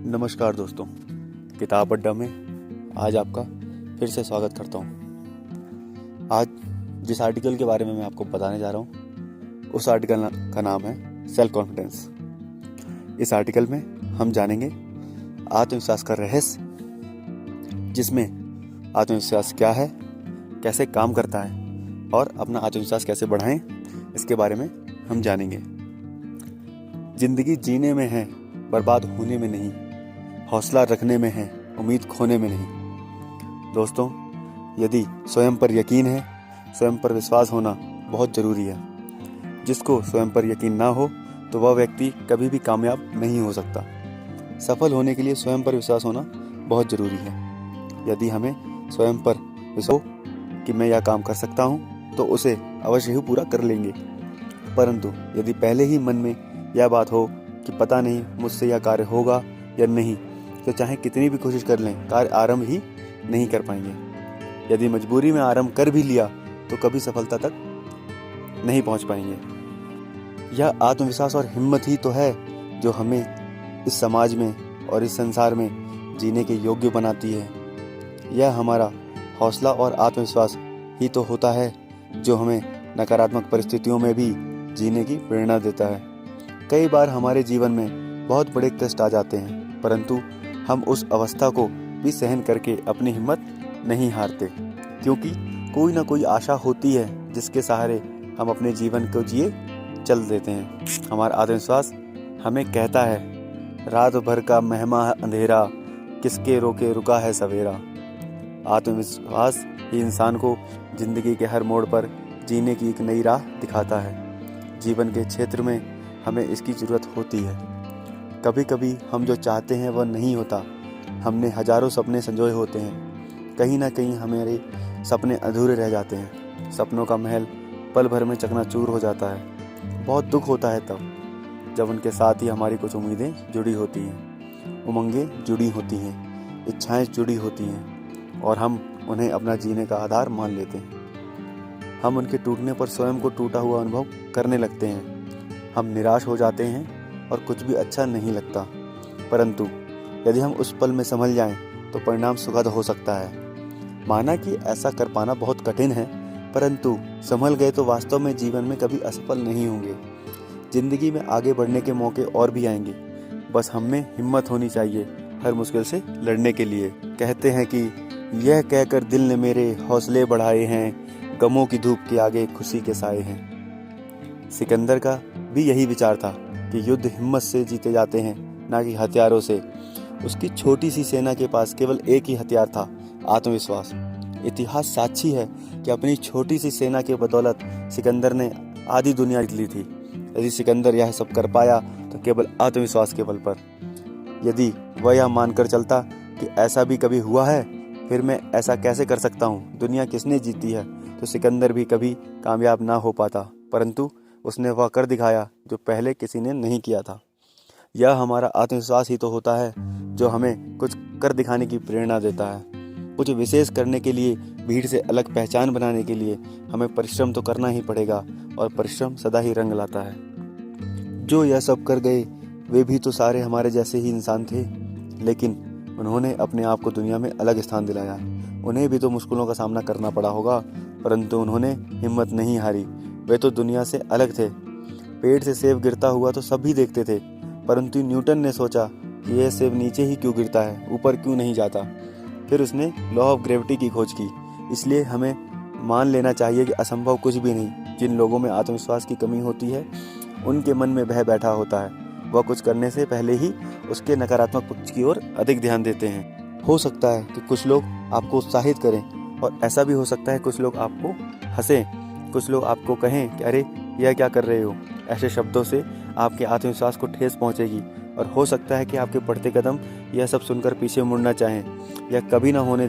नमस्कार दोस्तों, किताब अड्डा में आज आपका फिर से स्वागत करता हूँ। आज जिस आर्टिकल के बारे में मैं आपको बताने जा रहा हूँ उस आर्टिकल का नाम है सेल्फ कॉन्फिडेंस। इस आर्टिकल में हम जानेंगे आत्मविश्वास का रहस्य, जिसमें आत्मविश्वास क्या है, कैसे काम करता है और अपना आत्मविश्वास कैसे बढ़ाएं, इसके बारे में हम जानेंगे। जिंदगी जीने में है, बर्बाद होने में नहीं। हौसला रखने में है, उम्मीद खोने में नहीं। दोस्तों, यदि स्वयं पर यकीन है, स्वयं पर विश्वास होना बहुत ज़रूरी है। जिसको स्वयं पर यकीन ना हो तो वह व्यक्ति कभी भी कामयाब नहीं हो सकता। सफल होने के लिए स्वयं पर विश्वास होना बहुत ज़रूरी है। यदि हमें स्वयं पर विश्वास हो कि मैं यह काम कर सकता हूँ तो उसे अवश्य ही पूरा कर लेंगे। परंतु यदि पहले ही मन में यह बात हो कि पता नहीं मुझसे यह कार्य होगा या नहीं, तो चाहे कितनी भी कोशिश कर लें, कार्य आरंभ ही नहीं कर पाएंगे। यदि मजबूरी में आरंभ कर भी लिया तो कभी सफलता तक नहीं पहुंच पाएंगे। यह आत्मविश्वास और हिम्मत ही तो है जो हमें इस समाज में और इस संसार में जीने के योग्य बनाती है। यह हमारा हौसला और आत्मविश्वास ही तो होता है जो हमें नकारात्मक परिस्थितियों में भी जीने की प्रेरणा देता है। कई बार हमारे जीवन में बहुत बड़े कष्ट आ जाते हैं, परंतु हम उस अवस्था को भी सहन करके अपनी हिम्मत नहीं हारते, क्योंकि कोई ना कोई आशा होती है जिसके सहारे हम अपने जीवन को जिए चल देते हैं। हमारा आत्मविश्वास हमें कहता है, रात भर का महमा अंधेरा, किसके रोके रुका है सवेरा। आत्मविश्वास ही इंसान को जिंदगी के हर मोड़ पर जीने की एक नई राह दिखाता है। जीवन के क्षेत्र में हमें इसकी ज़रूरत होती है। कभी कभी हम जो चाहते हैं वह नहीं होता। हमने हजारों सपने संजोए होते हैं, कहीं ना कहीं हमारे सपने अधूरे रह जाते हैं। सपनों का महल पल भर में चकनाचूर हो जाता है। बहुत दुख होता है तब जब उनके साथ ही हमारी कुछ उम्मीदें जुड़ी होती हैं, उमंगें जुड़ी होती हैं, इच्छाएं जुड़ी होती हैं और हम उन्हें अपना जीने का आधार मान लेते हैं। हम उनके टूटने पर स्वयं को टूटा हुआ अनुभव करने लगते हैं। हम निराश हो जाते हैं और कुछ भी अच्छा नहीं लगता। परंतु यदि हम उस पल में संभल जाएं तो परिणाम सुखद हो सकता है। माना कि ऐसा कर पाना बहुत कठिन है, परंतु संभल गए तो वास्तव में जीवन में कभी असफल नहीं होंगे। जिंदगी में आगे बढ़ने के मौके और भी आएंगे, बस हम में हिम्मत होनी चाहिए हर मुश्किल से लड़ने के लिए। कहते हैं कि यह कहकर दिल ने मेरे हौसले बढ़ाए हैं, गमों की धूप के आगे खुशी के साए हैं। सिकंदर का भी यही विचार था कि युद्ध हिम्मत से जीते जाते हैं, ना कि हथियारों से। उसकी छोटी सी सेना के पास केवल एक ही हथियार था, आत्मविश्वास। इतिहास साक्षी है कि अपनी छोटी सी सेना के बदौलत सिकंदर ने आधी दुनिया जीत ली थी। यदि सिकंदर यह सब कर पाया तो केवल आत्मविश्वास के बल पर। यदि वह यह मानकर चलता कि ऐसा भी कभी हुआ है, फिर मैं ऐसा कैसे कर सकता हूँ, दुनिया किसने जीती है, तो सिकंदर भी कभी कामयाब ना हो पाता। परंतु उसने वह कर दिखाया जो पहले किसी ने नहीं किया था। यह हमारा आत्मविश्वास ही तो होता है जो हमें कुछ कर दिखाने की प्रेरणा देता है। कुछ विशेष करने के लिए, भीड़ से अलग पहचान बनाने के लिए हमें परिश्रम तो करना ही पड़ेगा, और परिश्रम सदा ही रंग लाता है। जो यह सब कर गए वे भी तो सारे हमारे जैसे ही इंसान थे, लेकिन उन्होंने अपने आप को दुनिया में अलग स्थान दिलाया। उन्हें भी तो मुश्किलों का सामना करना पड़ा होगा, परंतु उन्होंने हिम्मत नहीं हारी। वे तो दुनिया से अलग थे। पेड़ से सेब गिरता हुआ तो सब भी देखते थे, परंतु न्यूटन ने सोचा कि यह सेब नीचे ही क्यों गिरता है, ऊपर क्यों नहीं जाता। फिर उसने लॉ ऑफ ग्रेविटी की खोज की। इसलिए हमें मान लेना चाहिए कि असंभव कुछ भी नहीं। जिन लोगों में आत्मविश्वास की कमी होती है उनके मन में भय बैठा होता है। वह कुछ करने से पहले ही उसके नकारात्मक पक्ष की ओर अधिक ध्यान देते हैं। हो सकता है कि कुछ लोग आपको उत्साहित करें, और ऐसा भी हो सकता है कुछ लोग आपको हंसें, कुछ लोग आपको कहें कि अरे यह क्या कर रहे हो। ऐसे शब्दों से आपके आत्मविश्वास को ठेस पहुंचेगी, और हो सकता है कि आपके बढ़ते कदम यह सब सुनकर पीछे मुड़ना चाहें। यह कभी ना होने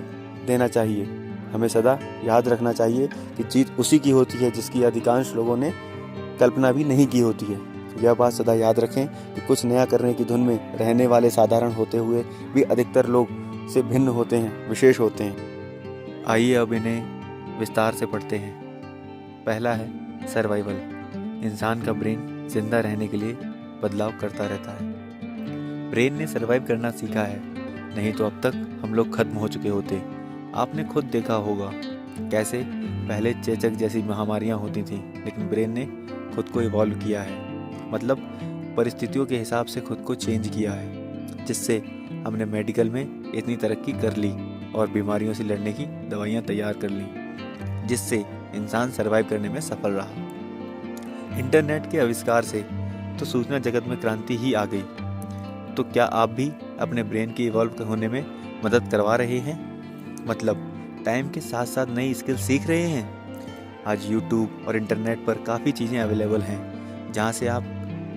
देना चाहिए। हमें सदा याद रखना चाहिए कि जीत उसी की होती है जिसकी अधिकांश लोगों ने कल्पना भी नहीं की होती है। यह बात सदा याद रखें कि कुछ नया करने की धुन में रहने वाले साधारण होते हुए भी अधिकतर लोग से भिन्न होते हैं, विशेष होते हैं। आइए अब इन्हें विस्तार से पढ़ते हैं। पहला है सर्वाइवल। इंसान का ब्रेन जिंदा रहने के लिए बदलाव करता रहता है। ब्रेन ने सर्वाइव करना सीखा है, नहीं तो अब तक हम लोग खत्म हो चुके होते। आपने खुद देखा होगा कैसे पहले चेचक जैसी महामारियां होती थीं, लेकिन ब्रेन ने खुद को इवॉल्व किया है, मतलब परिस्थितियों के हिसाब से खुद को चेंज किया है, जिससे हमने मेडिकल में इतनी तरक्की कर ली और बीमारियों से लड़ने की दवाइयाँ तैयार कर ली, जिससे इंसान सर्वाइव करने में सफल रहा। इंटरनेट के आविष्कार से तो सूचना जगत में क्रांति ही आ गई। तो क्या आप भी अपने ब्रेन के इवॉल्व होने में मदद करवा रहे हैं, मतलब टाइम के साथ साथ नई स्किल सीख रहे हैं? आज यूट्यूब और इंटरनेट पर काफ़ी चीज़ें अवेलेबल हैं जहाँ से आप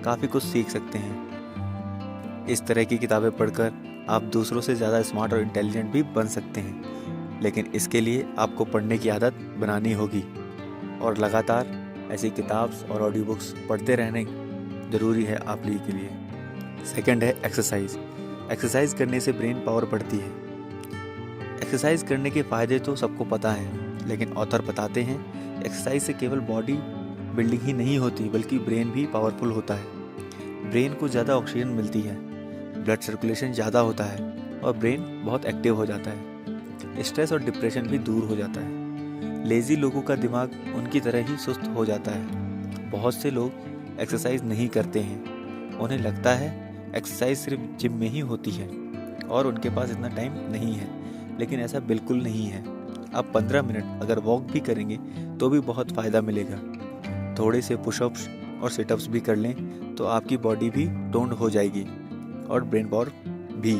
काफ़ी कुछ सीख सकते हैं। इस तरह की किताबें पढ़कर आप दूसरों से ज़्यादा स्मार्ट और इंटेलिजेंट भी बन सकते हैं, लेकिन इसके लिए आपको पढ़ने की आदत बनानी होगी और लगातार ऐसी किताब और ऑडियो बुक्स पढ़ते रहने ज़रूरी है आप लोगों के लिए। सेकंड है एक्सरसाइज। एक्सरसाइज करने से ब्रेन पावर बढ़ती है। एक्सरसाइज करने के फ़ायदे तो सबको पता है, लेकिन ऑथर बताते हैं एक्सरसाइज से केवल बॉडी बिल्डिंग ही नहीं होती, बल्कि ब्रेन भी पावरफुल होता है। ब्रेन को ज़्यादा ऑक्सीजन मिलती है, ब्लड सर्कुलेशन ज़्यादा होता है और ब्रेन बहुत एक्टिव हो जाता है। स्ट्रेस और डिप्रेशन भी दूर हो जाता है। लेज़ी लोगों का दिमाग उनकी तरह ही सुस्त हो जाता है। बहुत से लोग एक्सरसाइज नहीं करते हैं, उन्हें लगता है एक्सरसाइज सिर्फ जिम में ही होती है और उनके पास इतना टाइम नहीं है, लेकिन ऐसा बिल्कुल नहीं है। आप 15 मिनट अगर वॉक भी करेंगे तो भी बहुत फ़ायदा मिलेगा। थोड़े से पुशअप्स और सिटअप्स भी कर लें तो आपकी बॉडी भी टोन्ड हो जाएगी और ब्रेन पावर भी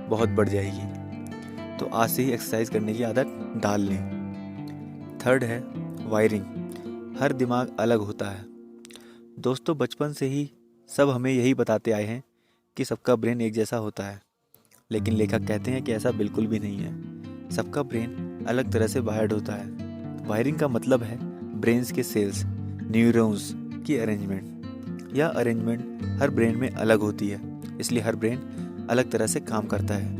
बहुत बढ़ जाएगी। तो आज से ही एक्सरसाइज करने की आदत डाल लें। थर्ड है वायरिंग। हर दिमाग अलग होता है। दोस्तों, बचपन से ही सब हमें यही बताते आए हैं कि सबका ब्रेन एक जैसा होता है, लेकिन लेखक कहते हैं कि ऐसा बिल्कुल भी नहीं है। सबका ब्रेन अलग तरह से वायर्ड होता है। वायरिंग का मतलब है ब्रेन्स के सेल्स, न्यूरॉन्स की अरेंजमेंट। यह अरेंजमेंट हर ब्रेन में अलग होती है, इसलिए हर ब्रेन अलग तरह से काम करता है।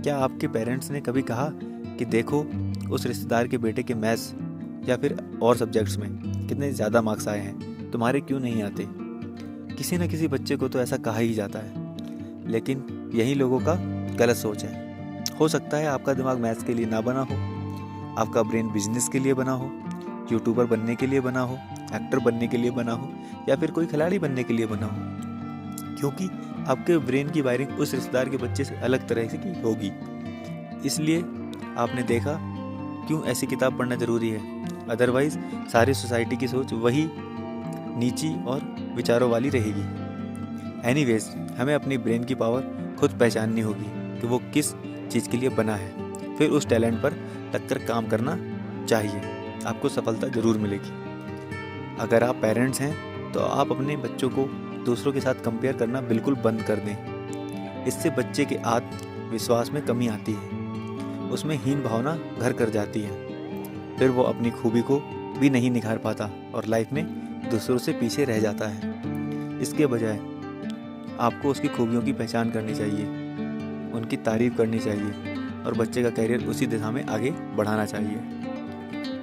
क्या आपके पेरेंट्स ने कभी कहा कि देखो उस रिश्तेदार के बेटे के मैथ्स या फिर और सब्जेक्ट्स में कितने ज़्यादा मार्क्स आए हैं, तुम्हारे क्यों नहीं आते? किसी न किसी बच्चे को तो ऐसा कहा ही जाता है, लेकिन यही लोगों का गलत सोच है। हो सकता है आपका दिमाग मैथ्स के लिए ना बना हो, आपका ब्रेन बिजनेस के लिए बना हो, यूट्यूबर बनने के लिए बना हो, एक्टर बनने के लिए बना हो, या फिर कोई खिलाड़ी बनने के लिए बना हो, क्योंकि आपके ब्रेन की वायरिंग उस रिश्तेदार के बच्चे से अलग तरह से की होगी। इसलिए आपने देखा क्यों ऐसी किताब पढ़ना ज़रूरी है, अदरवाइज सारी सोसाइटी की सोच वही नीची और विचारों वाली रहेगी। एनीवेज, हमें अपनी ब्रेन की पावर खुद पहचाननी होगी कि वो किस चीज़ के लिए बना है, फिर उस टैलेंट पर लगकर काम करना चाहिए। आपको सफलता ज़रूर मिलेगी। अगर आप पेरेंट्स हैं तो आप अपने बच्चों को दूसरों के साथ कंपेयर करना बिल्कुल बंद कर दें। इससे बच्चे के आत्मविश्वास में कमी आती है, उसमें हीन भावना घर कर जाती है, फिर वो अपनी खूबी को भी नहीं निखार पाता और लाइफ में दूसरों से पीछे रह जाता है। इसके बजाय आपको उसकी खूबियों की पहचान करनी चाहिए, उनकी तारीफ करनी चाहिए और बच्चे का करियर उसी दिशा में आगे बढ़ाना चाहिए।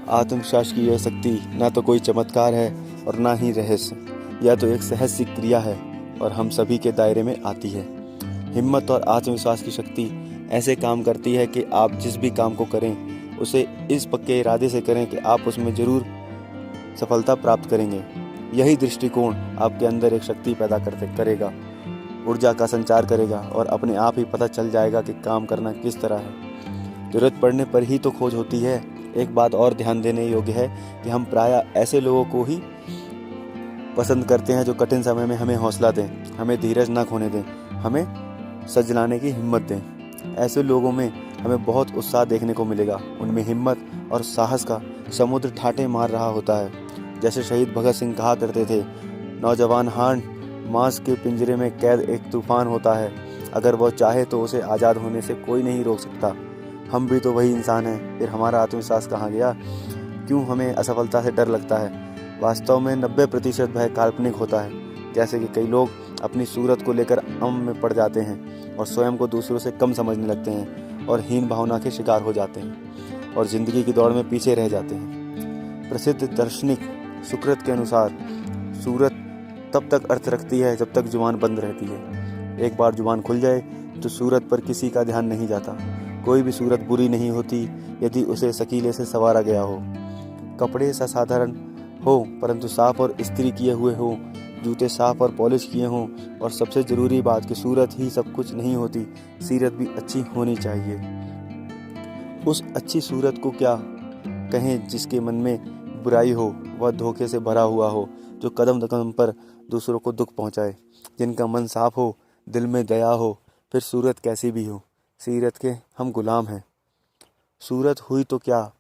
आत्मविश्वास की यह शक्ति ना तो कोई चमत्कार है और ना ही रहस्य, यह तो एक सहज सी क्रिया है और हम सभी के दायरे में आती है। हिम्मत और आत्मविश्वास की शक्ति ऐसे काम करती है कि आप जिस भी काम को करें उसे इस पक्के इरादे से करें कि आप उसमें ज़रूर सफलता प्राप्त करेंगे। यही दृष्टिकोण आपके अंदर एक शक्ति पैदा करेगा, ऊर्जा का संचार करेगा और अपने आप ही पता चल जाएगा कि काम करना किस तरह है। ज़रूरत पड़ने पर ही तो खोज होती है। एक बात और ध्यान देने योग्य है कि हम प्रायः ऐसे लोगों को ही पसंद करते हैं जो कठिन समय में हमें हौसला दें, हमें धीरज ना खोने दें, हमें सजलाने की हिम्मत दें। ऐसे लोगों में हमें बहुत उत्साह देखने को मिलेगा। उनमें हिम्मत और साहस का समुद्र ठाटे मार रहा होता है। जैसे शहीद भगत सिंह कहा करते थे, नौजवान हान मांस के पिंजरे में कैद एक तूफान होता है, अगर वो चाहे तो उसे आज़ाद होने से कोई नहीं रोक सकता। हम भी तो वही इंसान हैं, फिर हमारा आत्मविश्वास कहाँ गया? क्यों हमें असफलता से डर लगता है? वास्तव में 90% भय काल्पनिक होता है। जैसे कि कई लोग अपनी सूरत को लेकर में पड़ जाते हैं और स्वयं को दूसरों से कम समझने लगते हैं और हीन भावना के शिकार हो जाते हैं और ज़िंदगी की दौड़ में पीछे रह जाते हैं। प्रसिद्ध दार्शनिक सुकृत के अनुसार सूरत तब तक अर्थ रखती है जब तक जुबान बंद रहती है। एक बार जुबान खुल जाए तो सूरत पर किसी का ध्यान नहीं जाता। कोई भी सूरत बुरी नहीं होती यदि उसे शकीले से संवारा गया हो। कपड़े साधारण हो परंतु साफ और इस्त्री किए हुए हो, जूते साफ और पॉलिश किए हों, और सबसे ज़रूरी बात कि सूरत ही सब कुछ नहीं होती, सीरत भी अच्छी होनी चाहिए। उस अच्छी सूरत को क्या कहें जिसके मन में बुराई हो, वह धोखे से भरा हुआ हो, जो कदम कदम पर दूसरों को दुख पहुंचाए, जिनका मन साफ हो, दिल में दया हो, फिर सूरत कैसी भी हो, सीरत के हम गुलाम हैं। सूरत हुई तो क्या,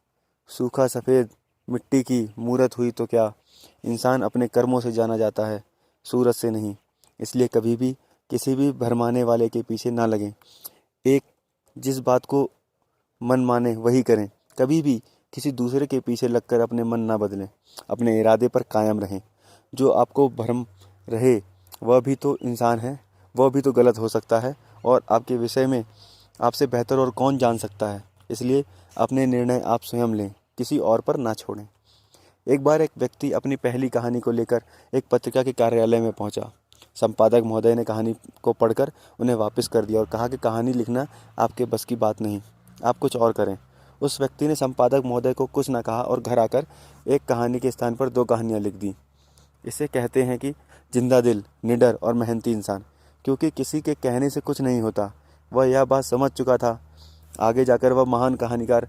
सूखा सफ़ेद मिट्टी की मूरत हुई तो क्या। इंसान अपने कर्मों से जाना जाता है, सूरत से नहीं। इसलिए कभी भी किसी भी भरमाने वाले के पीछे ना लगें। एक जिस बात को मन माने वही करें। कभी भी किसी दूसरे के पीछे लगकर अपने मन ना बदलें। अपने इरादे पर कायम रहें। जो आपको भ्रम रहे वह भी तो इंसान है, वह भी तो गलत हो सकता है, और आपके विषय में आपसे बेहतर और कौन जान सकता है। इसलिए अपने निर्णय आप स्वयं लें, किसी और पर ना छोड़ें। एक बार एक व्यक्ति अपनी पहली कहानी को लेकर एक पत्रिका के कार्यालय में पहुंचा। संपादक महोदय ने कहानी को पढ़कर उन्हें वापस कर दिया और कहा कि कहानी लिखना आपके बस की बात नहीं, आप कुछ और करें। उस व्यक्ति ने संपादक महोदय को कुछ न कहा और घर आकर एक कहानी के स्थान पर 2 कहानियां लिख दी। इसे कहते हैं कि जिंदा दिल, निडर और मेहनती इंसान, क्योंकि किसी के कहने से कुछ नहीं होता। वह यह बात समझ चुका था। आगे जाकर वह महान कहानीकार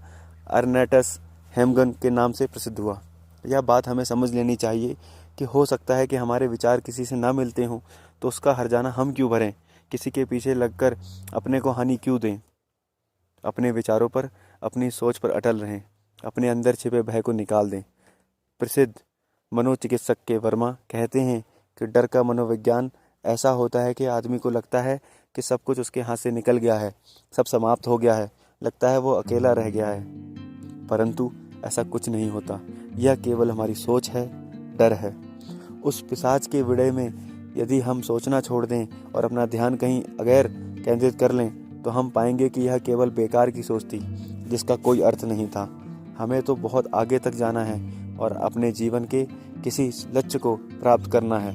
अर्नेस्टस हेमगन के नाम से प्रसिद्ध हुआ। यह बात हमें समझ लेनी चाहिए कि हो सकता है कि हमारे विचार किसी से ना मिलते हों, तो उसका हर्जाना हम क्यों भरें, किसी के पीछे लगकर अपने को हानि क्यों दें। अपने विचारों पर, अपनी सोच पर अटल रहें, अपने अंदर छिपे भय को निकाल दें। प्रसिद्ध मनोचिकित्सक के वर्मा कहते हैं कि डर का मनोविज्ञान ऐसा होता है कि आदमी को लगता है कि सब कुछ उसके हाथ से निकल गया है, सब समाप्त हो गया है, लगता है वो अकेला रह गया है। परंतु ऐसा कुछ नहीं होता। यह केवल हमारी सोच है, डर है। उस पिशाच के विड़े में यदि हम सोचना छोड़ दें और अपना ध्यान कहीं अगैर केंद्रित कर लें, तो हम पाएंगे कि यह केवल बेकार की सोच थी, जिसका कोई अर्थ नहीं था। हमें तो बहुत आगे तक जाना है और अपने जीवन के किसी लक्ष्य को प्राप्त करना है,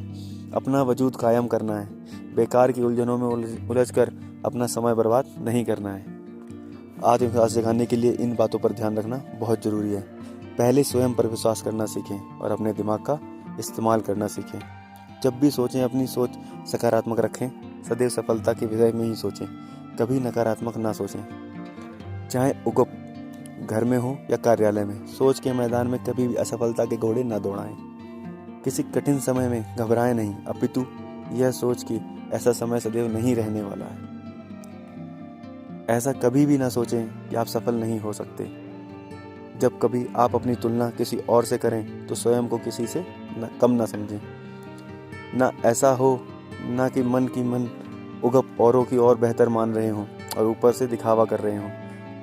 अपना वजूद कायम करना है। बेकार की उलझनों में उलझकर अपना समय बर्बाद नहीं करना है। आत्मविश्वास जगाने के लिए इन बातों पर ध्यान रखना बहुत ज़रूरी है। पहले स्वयं पर विश्वास करना सीखें और अपने दिमाग का इस्तेमाल करना सीखें। जब भी सोचें अपनी सोच सकारात्मक रखें। सदैव सफलता के विषय में ही सोचें, कभी नकारात्मक ना सोचें। चाहे उगप घर में हो या कार्यालय में, सोच के मैदान में कभी भी असफलता के घोड़े ना दौड़ाएं। किसी कठिन समय में घबराएं नहीं, अपितु यह सोच कि ऐसा समय सदैव नहीं रहने वाला है। ऐसा कभी भी ना सोचें कि आप सफल नहीं हो सकते। जब कभी आप अपनी तुलना किसी और से करें तो स्वयं को किसी से कम ना समझें। ना ऐसा हो ना कि मन की मन उगप औरों की और बेहतर मान रहे हों और ऊपर से दिखावा कर रहे हों।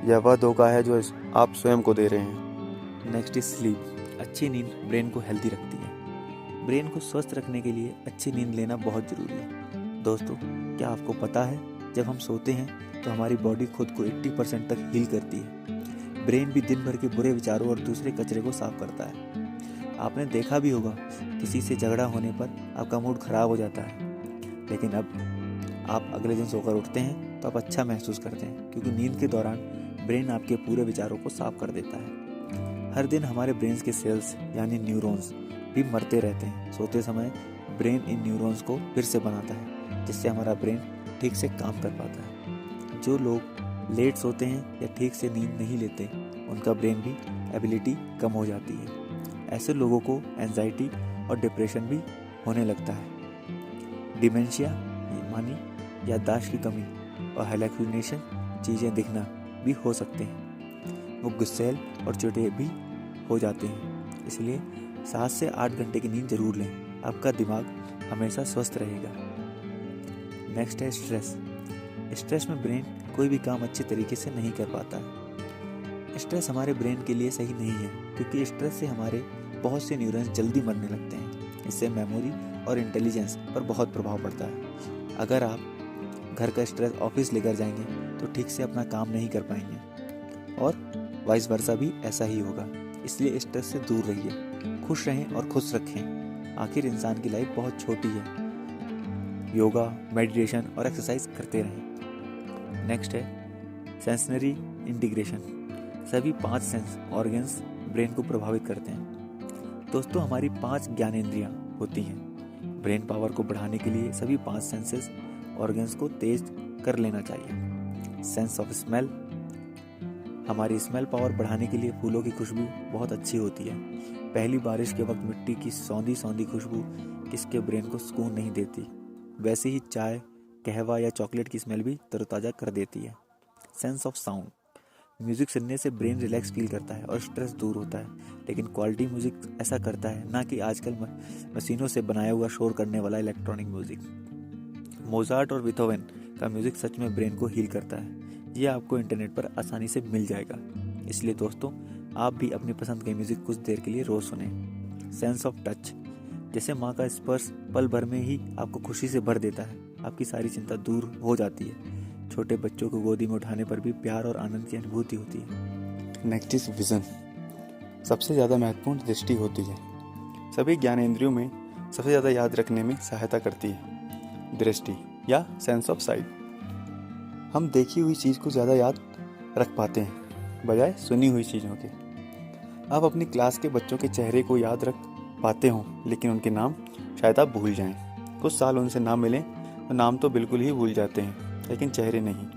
यह वह धोखा है जो आप स्वयं को दे रहे हैं। Next is sleep. अच्छी नींद ब्रेन को हेल्दी रखती है। ब्रेन को स्वस्थ रखने के लिए अच्छी नींद लेना बहुत ज़रूरी है। दोस्तों, क्या आपको पता है जब हम सोते हैं तो हमारी बॉडी खुद को 80% तक हील करती है। ब्रेन भी दिन भर के बुरे विचारों और दूसरे कचरे को साफ करता है। आपने देखा भी होगा, किसी से झगड़ा होने पर आपका मूड खराब हो जाता है, लेकिन अब आप अगले दिन सोकर उठते हैं तो आप अच्छा महसूस करते हैं, क्योंकि नींद के दौरान ब्रेन आपके पूरे विचारों को साफ कर देता है। हर दिन हमारे ब्रेन के सेल्स यानी न्यूरॉन्स भी मरते रहते हैं। सोते समय ब्रेन इन न्यूरॉन्स को फिर से बनाता है, जिससे हमारा ब्रेन ठीक से काम कर पाता है। जो लोग लेट सोते हैं या ठीक से नींद नहीं लेते, उनका ब्रेन भी एबिलिटी कम हो जाती है। ऐसे लोगों को एंजाइटी और डिप्रेशन भी होने लगता है। डिमेंशिया मानी याददाश्त की कमी और हेलुसिनेशन चीज़ें दिखना भी हो सकते हैं। वो गुस्सैल और चिड़चिड़े भी हो जाते हैं। इसलिए 7 से 8 घंटे की नींद जरूर लें। आपका दिमाग हमेशा स्वस्थ रहेगा। नेक्स्ट है स्ट्रेस। स्ट्रेस में ब्रेन कोई भी काम अच्छे तरीके से नहीं कर पाता है। स्ट्रेस हमारे ब्रेन के लिए सही नहीं है, क्योंकि स्ट्रेस से हमारे बहुत से न्यूरॉन्स जल्दी मरने लगते हैं। इससे मेमोरी और इंटेलिजेंस पर बहुत प्रभाव पड़ता है। अगर आप घर का स्ट्रेस ऑफिस लेकर जाएंगे तो ठीक से अपना काम नहीं कर पाएंगे, और वाइस वर्सा भी ऐसा ही होगा। इसलिए स्ट्रेस से दूर रहिए, खुश रहें और खुश रखें। आखिर इंसान की लाइफ बहुत छोटी है। योगा, मेडिटेशन और एक्सरसाइज करते रहें। नेक्स्ट है सेंसरी इंटीग्रेशन। सभी 5 सेंस ऑर्गन्स ब्रेन को प्रभावित करते हैं। दोस्तों, हमारी 5 ज्ञानेंद्रियां होती हैं। ब्रेन पावर को बढ़ाने के लिए सभी 5 सेंसेस ऑर्गन्स को तेज कर लेना चाहिए। सेंस ऑफ स्मेल, हमारी स्मेल पावर बढ़ाने के लिए फूलों की खुशबू बहुत अच्छी होती है। पहली बारिश के वक्त मिट्टी की सौंधी सौंधी खुशबू किसके ब्रेन को सुकून नहीं देती, वैसे ही चाय, कहवा या चॉकलेट की स्मेल भी तरोताज़ा कर देती है। सेंस ऑफ साउंड, म्यूज़िक सुनने से ब्रेन रिलैक्स फील करता है और स्ट्रेस दूर होता है, लेकिन क्वालिटी म्यूज़िक ऐसा करता है, ना कि आजकल मशीनों से बनाया हुआ शोर करने वाला इलेक्ट्रॉनिक म्यूज़िक। मोजार्ट और बीथोवन का म्यूज़िक सच में ब्रेन को हील करता है। ये आपको इंटरनेट पर आसानी से मिल जाएगा। इसलिए दोस्तों, आप भी अपनी पसंद के म्यूज़िक कुछ देर के लिए रोज़ सुने। सेंस ऑफ टच, जैसे माँ का स्पर्श पल भर में ही आपको खुशी से भर देता है, आपकी सारी चिंता दूर हो जाती है। छोटे बच्चों को गोदी में उठाने पर भी प्यार और आनंद की अनुभूति होती है। Next is vision. सबसे ज़्यादा महत्वपूर्ण दृष्टि होती है। सभी ज्ञानेंद्रियों में सबसे ज़्यादा याद रखने में सहायता करती है दृष्टि या सेंस ऑफ साइट। हम देखी हुई चीज़ को ज़्यादा याद रख पाते हैं बजाय सुनी हुई चीज़ों के। आप अपनी क्लास के बच्चों के चेहरे को याद रख पाते हो, लेकिन उनके नाम शायद आप भूल जाएं। कुछ साल उनसे ना मिलें तो नाम तो बिल्कुल ही भूल जाते हैं, लेकिन चेहरे नहीं।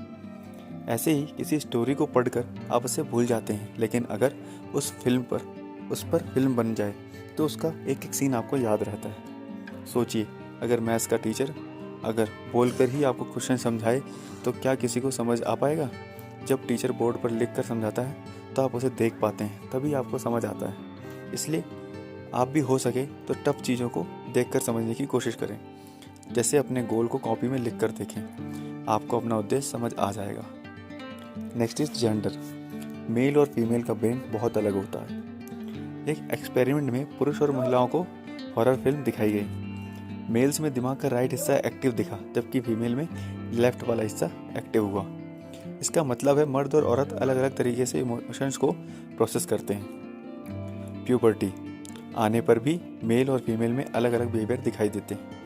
ऐसे ही किसी स्टोरी को पढ़कर आप उसे भूल जाते हैं, लेकिन अगर उस पर फिल्म बन जाए तो उसका एक एक सीन आपको याद रहता है। सोचिए, अगर मैथ्स का टीचर अगर बोलकर ही आपको क्वेश्चन समझाए तो क्या किसी को समझ आ पाएगा? जब टीचर बोर्ड पर लिख कर समझाता है तो आप उसे देख पाते हैं, तभी आपको समझ आता है। इसलिए आप भी हो सके तो टफ चीज़ों को देखकर समझने की कोशिश करें। जैसे अपने गोल को कॉपी में लिख कर देखें, आपको अपना उद्देश्य समझ आ जाएगा। Next is gender. मेल और फीमेल का ब्रेन बहुत अलग होता है। एक एक्सपेरिमेंट में पुरुष और महिलाओं को हॉरर फिल्म दिखाई गई। मेल्स में दिमाग का राइट हिस्सा एक्टिव दिखा, जबकि फीमेल में लेफ्ट वाला हिस्सा एक्टिव हुआ। इसका मतलब है मर्द और औरत अलग अलग तरीके से इमोशंस को प्रोसेस करते हैं। प्यूबर्टी आने पर भी मेल और फीमेल में अलग अलग बिहेवियर दिखाई देते हैं।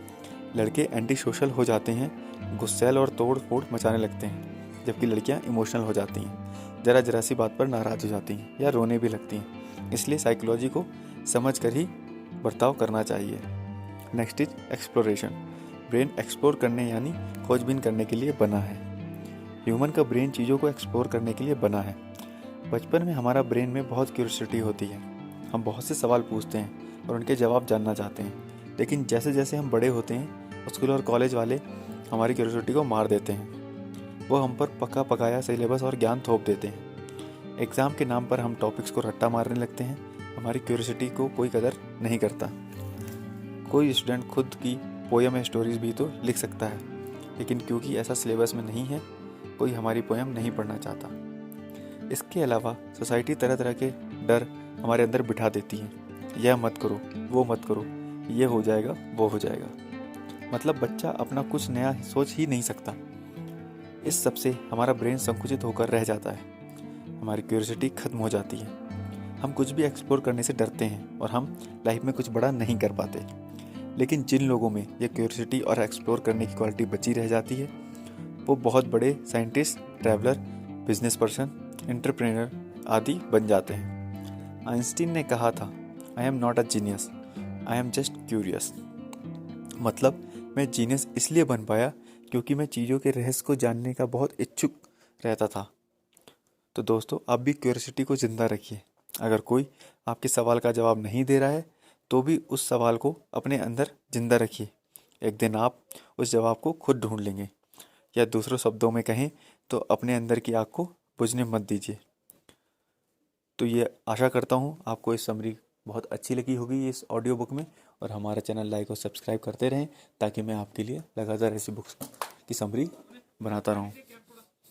लड़के एंटी सोशल हो जाते हैं, गुस्सैल और तोड़ फोड़ मचाने लगते हैं, जबकि लड़कियां इमोशनल हो जाती हैं, जरा सी बात पर नाराज हो जाती हैं या रोने भी लगती हैं। इसलिए साइकोलॉजी को समझ कर ही बर्ताव करना चाहिए। Next is exploration. Brain explore करने यानी खोजबीन करने के लिए बना है। ह्यूमन का ब्रेन चीज़ों को एक्सप्लोर करने के लिए बना है। बचपन में हमारा ब्रेन में बहुत क्यूरियोसिटी होती है। हम बहुत से सवाल पूछते हैं और उनके जवाब जानना चाहते हैं, लेकिन जैसे जैसे हम बड़े होते हैं स्कूल और कॉलेज वाले हमारी क्यूरियोसिटी को मार देते हैं। वो हम पर पका पकाया सिलेबस और ज्ञान थोप देते हैं। एग्ज़ाम के नाम पर हम टॉपिक्स को रट्टा मारने लगते हैं। हमारी क्यूरियोसिटी को कोई कदर नहीं करता। कोई स्टूडेंट खुद की पोएम या स्टोरीज भी तो लिख सकता है, लेकिन क्योंकि ऐसा सिलेबस में नहीं है, कोई हमारी पोएम नहीं पढ़ना चाहता। इसके अलावा सोसाइटी तरह तरह के डर हमारे अंदर बिठा देती है। यह मत करो, वो मत करो, ये हो जाएगा, वो हो जाएगा। मतलब बच्चा अपना कुछ नया सोच ही नहीं सकता। इस सब से हमारा ब्रेन संकुचित होकर रह जाता है। हमारी क्यूरियोसिटी खत्म हो जाती है। हम कुछ भी एक्सप्लोर करने से डरते हैं और हम लाइफ में कुछ बड़ा नहीं कर पाते। लेकिन जिन लोगों में ये क्यूरियोसिटी और एक्सप्लोर करने की क्वालिटी बची रह जाती है, वो बहुत बड़े scientist, traveller, business person, entrepreneur आदि बन जाते हैं। आइंस्टीन ने कहा था, I am not a genius, I am just curious. मतलब मैं जीनियस इसलिए बन पाया क्योंकि मैं चीज़ों के रहस्य को जानने का बहुत इच्छुक रहता था। तो दोस्तों, आप भी क्यूरियोसिटी को जिंदा रखिए। अगर कोई आपके सवाल का जवाब नहीं दे रहा है तो भी उस सवाल को अपने अंदर जिंदा रखिए। एक दिन आप उस जवाब को खुद ढूंढ लेंगे, या दूसरों शब्दों में कहें तो अपने अंदर की आग को बुझने मत दीजिए। तो ये आशा करता हूँ आपको इस समरी बहुत अच्छी लगी होगी इस ऑडियो बुक में, और हमारा चैनल लाइक और सब्सक्राइब करते रहें ताकि मैं आपके लिए लगातार ऐसी बुक्स की समरी बनाता रहूँ।